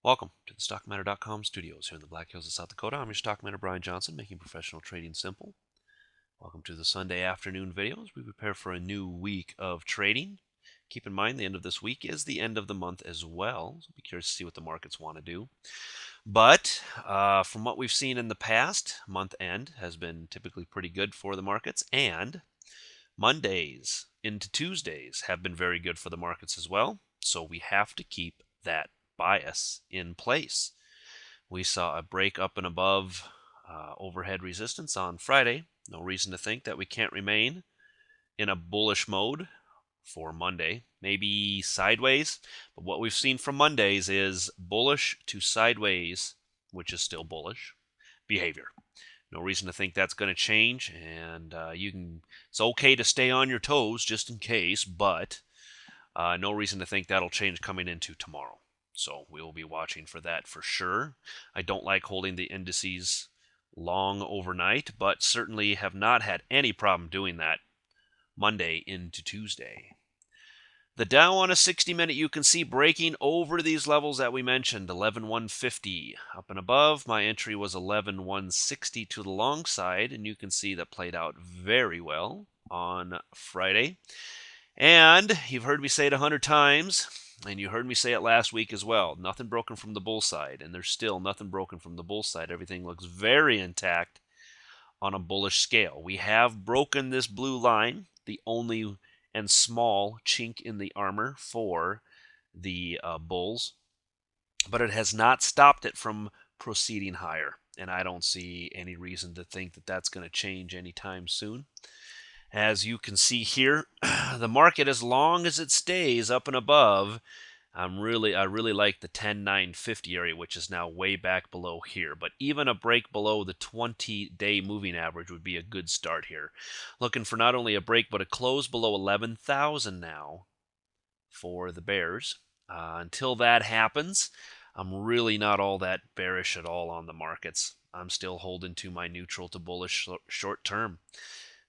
Welcome to the StockMatter.com studios here in the Black Hills of South Dakota. I'm your StockMatter Brian Johnson, making professional trading simple. Welcome to the Sunday afternoon video as we prepare for a new week of trading. Keep in mind the end of this week is the end of the month as well, so be curious to see what the markets want to do. But from what we've seen in the past, month end has been typically pretty good for the markets, and Mondays into Tuesdays have been very good for the markets as well. So we have to keep that bias in place. We saw a break up and above overhead resistance on Friday. No reason to think that we can't remain in a bullish mode for Monday. Maybe sideways, but what we've seen from Mondays is bullish to sideways, which is still bullish behavior. No reason to think that's going to change, and it's okay to stay on your toes just in case, but no reason to think that'll change coming into tomorrow. So we will be watching for that for sure. I don't like holding the indices long overnight, but certainly have not had any problem doing that Monday into Tuesday. The Dow on a 60-minute you can see breaking over these levels that we mentioned, 11,150 up and above. My entry was 11,160 to the long side, and you can see that played out very well on Friday. And you've heard me say it 100 times, and you heard me say it last week as well. Nothing broken from the bull side, and there's still nothing broken from the bull side. Everything looks very intact on a bullish scale. We have broken this blue line, the only and small chink in the armor for the bulls, but it has not stopped it from proceeding higher, and I don't see any reason to think that that's going to change anytime soon. As you can see here, the market, as long as it stays up and above, I really like the 10,950 area, which is now way back below here. But even a break below the 20-day moving average would be a good start here. Looking for not only a break, but a close below 11,000 now for the bears. Until that happens, I'm really not all that bearish at all on the markets. I'm still holding to my neutral to bullish short term.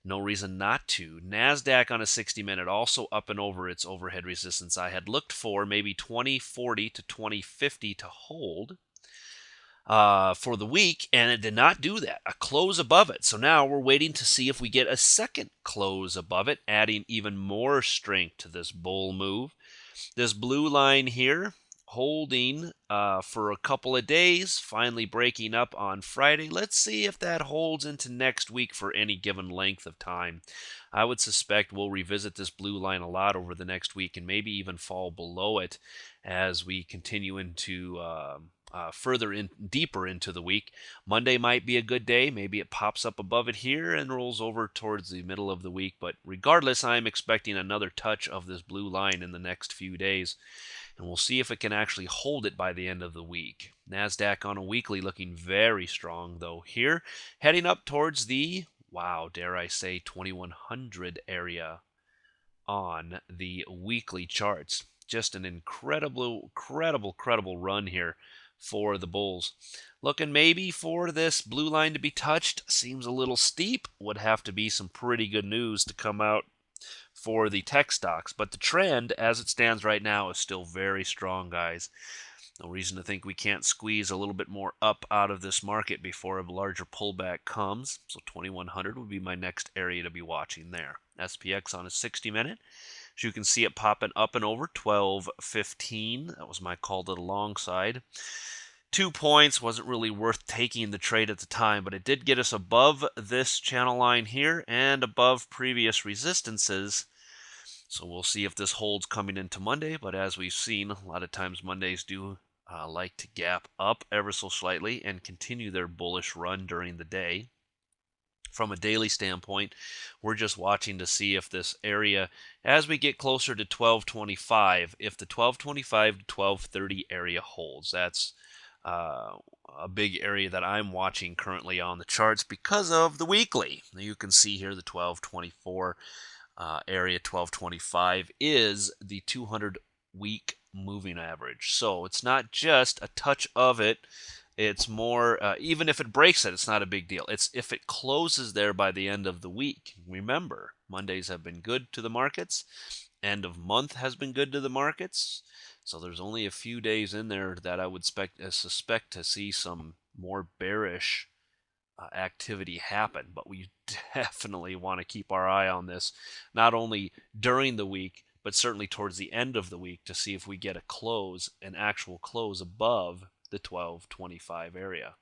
No reason not to. NASDAQ on a 60-minute also up and over its overhead resistance. I had looked for maybe 2040 to 2050 to hold for the week, and it did not do that. A close above it. So now we're waiting to see if we get a second close above it, adding even more strength to this bull move. This blue line here, holding for a couple of days, finally breaking up on Friday. Let's see if that holds into next week for any given length of time. I would suspect we'll revisit this blue line a lot over the next week and maybe even fall below it as we continue into deeper into the week. Monday might be a good day. Maybe it pops up above it here and rolls over towards the middle of the week. But regardless, I'm expecting another touch of this blue line in the next few days. And we'll see if it can actually hold it by the end of the week. NASDAQ on a weekly looking very strong, though, here. Heading up towards the, wow, dare I say, 2100 area on the weekly charts. Just an incredible run here for the bulls. Looking maybe for this blue line to be touched. Seems a little steep. Would have to be some pretty good news to come out for the tech stocks. But the trend, as it stands right now, is still very strong, guys. No reason to think we can't squeeze a little bit more up out of this market before a larger pullback comes. So 2100 would be my next area to be watching there. SPX on a 60-minute. As you can see it popping up and over 1215. That was my call to the long side. 2 points, wasn't really worth taking the trade at the time, but it did get us above this channel line here and above previous resistances. So we'll see if this holds coming into Monday, but as we've seen, a lot of times Mondays do like to gap up ever so slightly and continue their bullish run during the day. From a daily standpoint, we're just watching to see if this area, as we get closer to 1225, if the 1225 to 1230 area holds. That's a big area that I'm watching currently on the charts because of the weekly. You can see here the 1224 area, 1225 is the 200-week moving average. So it's not just a touch of it. It's more, even if it breaks it, it's not a big deal. It's if it closes there by the end of the week. Remember, Mondays have been good to the markets. End of month has been good to the markets. So there's only a few days in there that I would suspect to see some more bearish activity happen. But we definitely want to keep our eye on this, not only during the week, but certainly towards the end of the week to see if we get a close, an actual close above the 1225 area.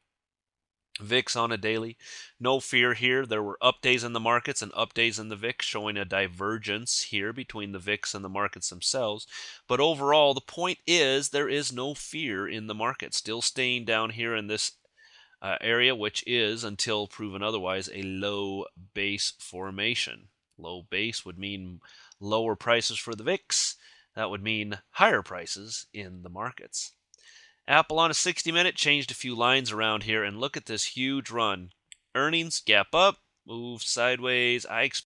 VIX on a daily. No fear here. There were up days in the markets and up days in the VIX, showing a divergence here between the VIX and the markets themselves. But overall, the point is there is no fear in the market. Still staying down here in this area, which is, until proven otherwise, a low base formation. Low base would mean lower prices for the VIX. That would mean higher prices in the markets. Apple on a 60-minute changed a few lines around here, and look at this huge run. Earnings, gap up, move sideways. I expect